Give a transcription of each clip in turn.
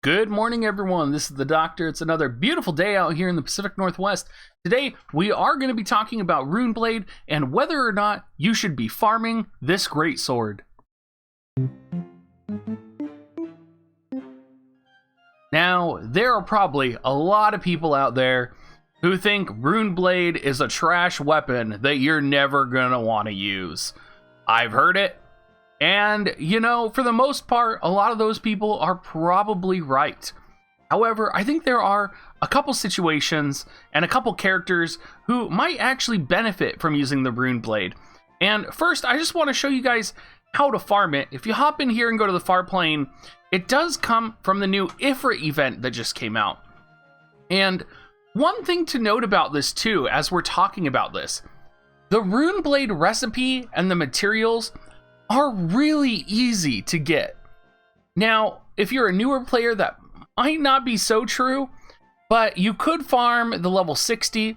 Good morning, everyone. This is the Doctor. It's another beautiful day out here in the Pacific Northwest. Today, we are going to be talking about Runeblade and whether or not you should be farming this great sword. Now, there are probably a lot of people out there who think Runeblade is a trash weapon that you're never going to want to use. I've heard it. And, you know, for the most part, a lot of those people are probably right. However, I think there are a couple situations and a couple characters who might actually benefit from using the Runeblade. And first, I just want to show you guys how to farm it. If you hop in here and go to the far plane, it does come from the new Ifrit event that just came out. And one thing to note about this too, as we're talking about this, the Runeblade recipe and the materials are really easy to get. Now, if you're a newer player, that might not be so true, but you could farm the level 60,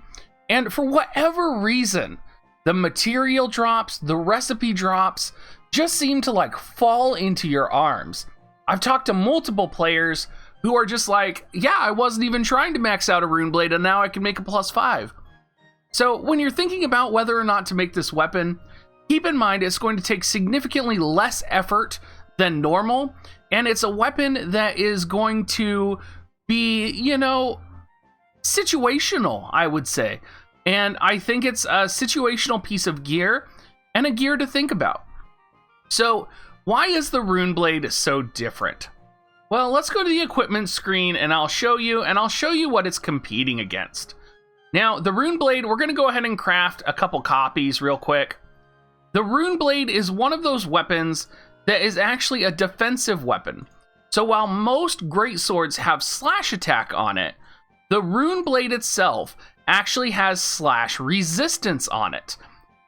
and for whatever reason, the material drops, the recipe drops, just seem to like fall into your arms. I've talked to multiple players who are just like, yeah, I wasn't even trying to max out a Runeblade, and now I can make a +5. So when you're thinking about whether or not to make this weapon, keep in mind it's going to take significantly less effort than normal, and it's a weapon that is going to be, you know, situational, I would say. And I think it's a situational piece of gear and a gear to think about. So why is the Runeblade so different? Well, let's go to the equipment screen and I'll show you what it's competing against. Now, the Runeblade, we're going to go ahead and craft a couple copies real quick. The Runeblade is one of those weapons that is actually a defensive weapon. So while most greatswords have slash attack on it, the Runeblade itself actually has slash resistance on it.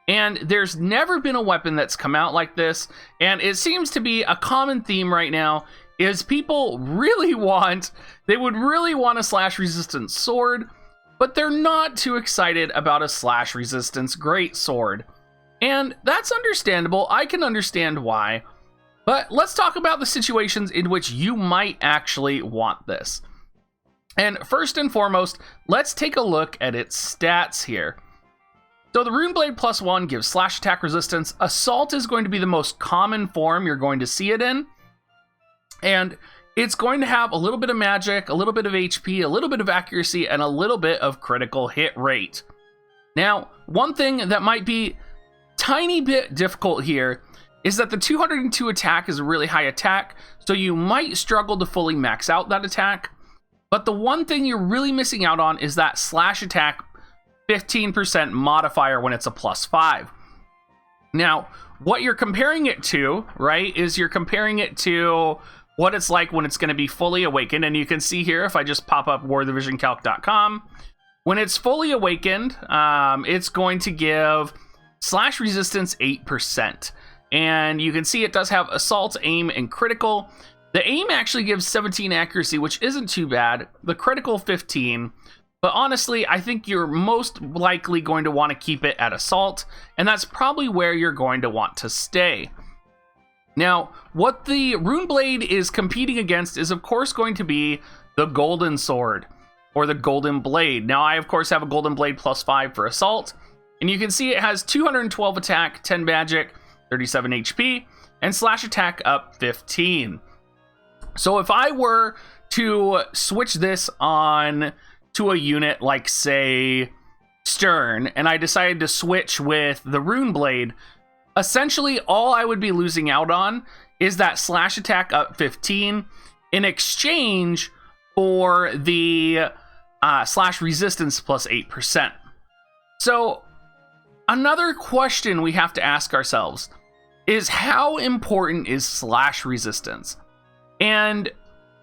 And there's never been a weapon that's come out like this, and it seems to be a common theme right now, is people would really want a slash resistance sword, but they're not too excited about a slash resistance greatsword. And that's understandable. I can understand why. But let's talk about the situations in which you might actually want this. And first and foremost, let's take a look at its stats here. So the Runeblade +1 gives slash attack resistance. Assault is going to be the most common form you're going to see it in. And it's going to have a little bit of magic, a little bit of HP, a little bit of accuracy, and a little bit of critical hit rate. Now, one thing that might be tiny bit difficult here is that the 202 attack is a really high attack, so you might struggle to fully max out that attack. But the one thing you're really missing out on is that slash attack 15% modifier when it's a +5. Now, what you're comparing it to, right, is you're comparing it to what it's like when it's going to be fully awakened. And you can see here, if I just pop up warthevisioncalc.com, when it's fully awakened, it's going to give slash resistance 8%. And you can see it does have assault, aim, and critical. The aim actually gives 17 accuracy, which isn't too bad. The critical 15. But honestly, I think you're most likely going to want to keep it at assault, and that's probably where you're going to want to stay. Now, what the Runeblade is competing against is of course going to be the Golden Sword, or the Golden Blade. Now, I of course have a Golden Blade +5 for assault, and you can see it has 212 attack, 10 magic, 37 HP, and slash attack up 15. So if I were to switch this on to a unit like, say, Stern, and I decided to switch with the Runeblade, essentially all I would be losing out on is that slash attack up 15 in exchange for the slash resistance +8%. So another question we have to ask ourselves is, how important is slash resistance? And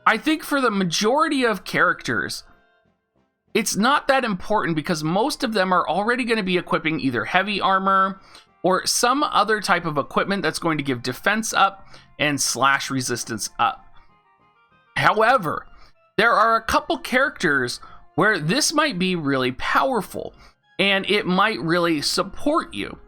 I think for the majority of characters, it's not that important because most of them are already going to be equipping either heavy armor or some other type of equipment that's going to give defense up and slash resistance up. However, there are a couple characters where this might be really powerful and it might really support you.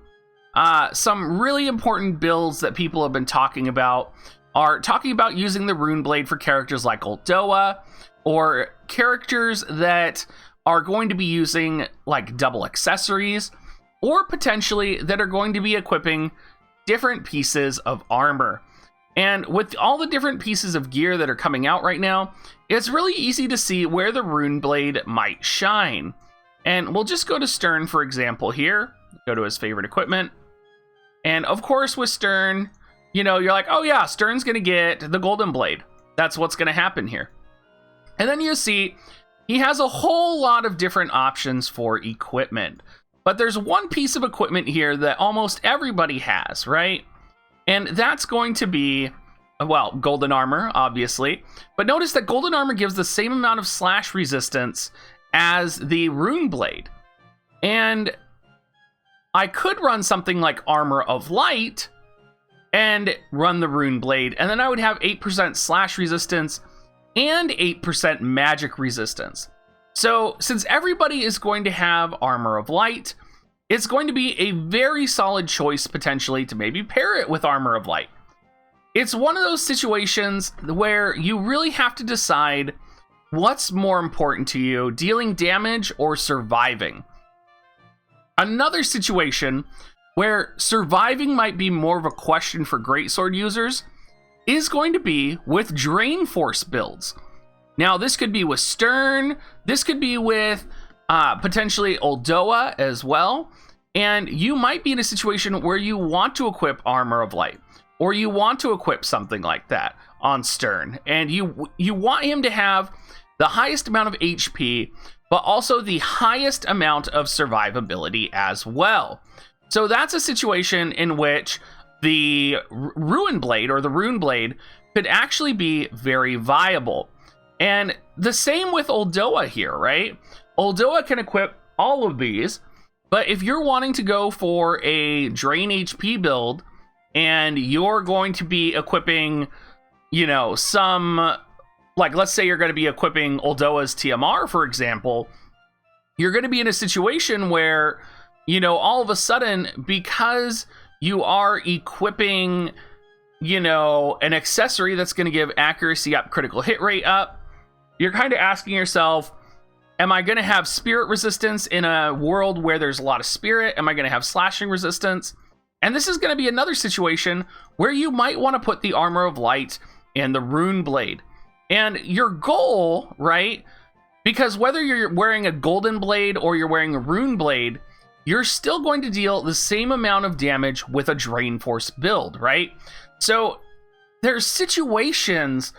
Some really important builds that people have been talking about are talking about using the Rune Blade for characters like Uldoa, or characters that are going to be using like double accessories, or potentially that are going to be equipping different pieces of armor. And with all the different pieces of gear that are coming out right now, it's really easy to see where the Rune Blade might shine. And we'll just go to Stern, for example, here. Go to his favorite equipment. And of course, with Stern, you know, you're like, oh yeah, Stern's going to get the Golden Blade. That's what's going to happen here. And then you see he has a whole lot of different options for equipment. But there's one piece of equipment here that almost everybody has, right? And that's going to be, well, golden armor, obviously. But notice that golden armor gives the same amount of slash resistance as the Rune Blade. And I could run something like Armor of Light and run the Rune Blade, and then I would have 8% slash resistance and 8% magic resistance. So since everybody is going to have Armor of Light, it's going to be a very solid choice potentially to maybe pair it with Armor of Light. It's one of those situations where you really have to decide what's more important to you, dealing damage or surviving. Another situation where surviving might be more of a question for greatsword users is going to be with Drain Force builds. Now, this could be with Stern, this could be with potentially Uldoa as well, and you might be in a situation where you want to equip Armor of Light, or you want to equip something like that on Stern, and you want him to have the highest amount of HP, but also the highest amount of survivability as well. So that's a situation in which the Rune Blade or the Rune Blade could actually be very viable. And the same with Uldoa here, right? Uldoa can equip all of these, but if you're wanting to go for a drain HP build and you're going to be equipping, you know, some, like let's say you're going to be equipping Uldoa's TMR, for example, you're going to be in a situation where, you know, all of a sudden, because you are equipping, you know, an accessory that's going to give accuracy up, critical hit rate up, you're kind of asking yourself, am I going to have spirit resistance in a world where there's a lot of spirit? Am I going to have slashing resistance? And this is going to be another situation where you might want to put the Armor of Light and the Rune Blade. And your goal, right? Because whether you're wearing a Golden Blade or you're wearing a Rune Blade, you're still going to deal the same amount of damage with a Drain Force build, right? So there's situations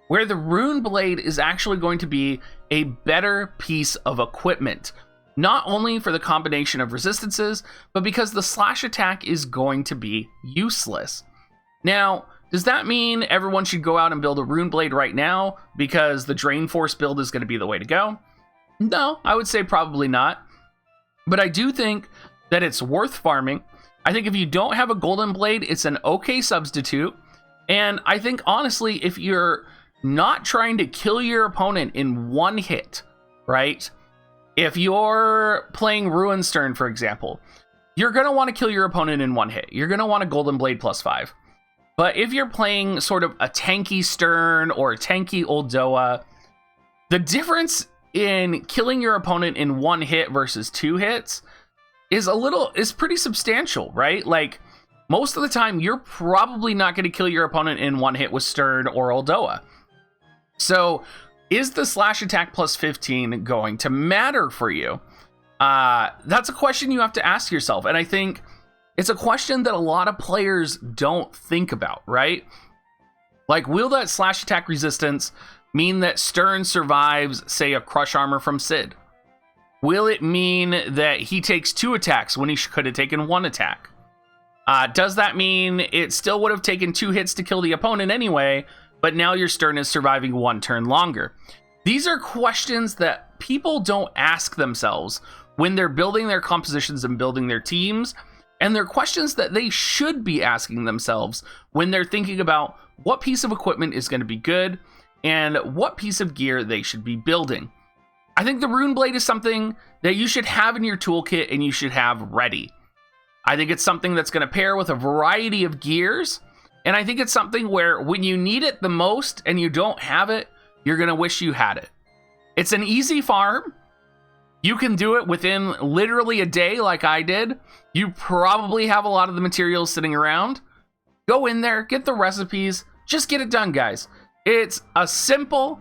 where the Rune Blade is actually going to be a better piece of equipment, not only for the combination of resistances, but because the slash attack is going to be useless. Now, does that mean everyone should go out and build a Rune Blade right now because the Drain Force build is going to be the way to go? No, I would say probably not. But I do think that it's worth farming. I think if you don't have a Golden Blade, it's an okay substitute. And I think, honestly, if you're not trying to kill your opponent in one hit, right? If you're playing Ruinstern, for example, you're going to want to kill your opponent in one hit. You're going to want a Golden Blade +5. But if you're playing sort of a tanky Stern or a tanky Uldoa, the difference in killing your opponent in one hit versus 2 hits is pretty substantial, right? Like, most of the time, you're probably not going to kill your opponent in one hit with Stern or Uldoa. So, is the slash attack +15 going to matter for you? That's a question you have to ask yourself, and I think it's a question that a lot of players don't think about, right? Like, will that slash attack resistance mean that Stern survives, say, a crush armor from Sid? Will it mean that he takes 2 attacks when he could have taken 1 attack? Does that mean it still would have taken 2 hits to kill the opponent anyway, but now your Stern is surviving 1 turn longer? These are questions that people don't ask themselves when they're building their compositions and building their teams, and they're questions that they should be asking themselves when they're thinking about what piece of equipment is going to be good and what piece of gear they should be building. I think the Rune Blade is something that you should have in your toolkit and you should have ready. I think it's something that's going to pair with a variety of gears, And I think it's something where when you need it the most and you don't have it, you're going to wish you had it. It's an easy farm. You can do it within literally a day like I did. You probably have a lot of the materials sitting around. Go in there, get the recipes, just get it done, guys. It's a simple,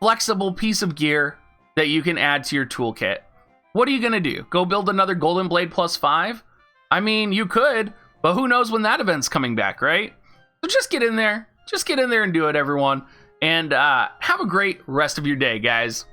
flexible piece of gear that you can add to your toolkit. What are you going to do? Go build another Golden Blade +5? I mean, you could, but who knows when that event's coming back, right? So just get in there. Just get in there and do it, everyone. And have a great rest of your day, guys.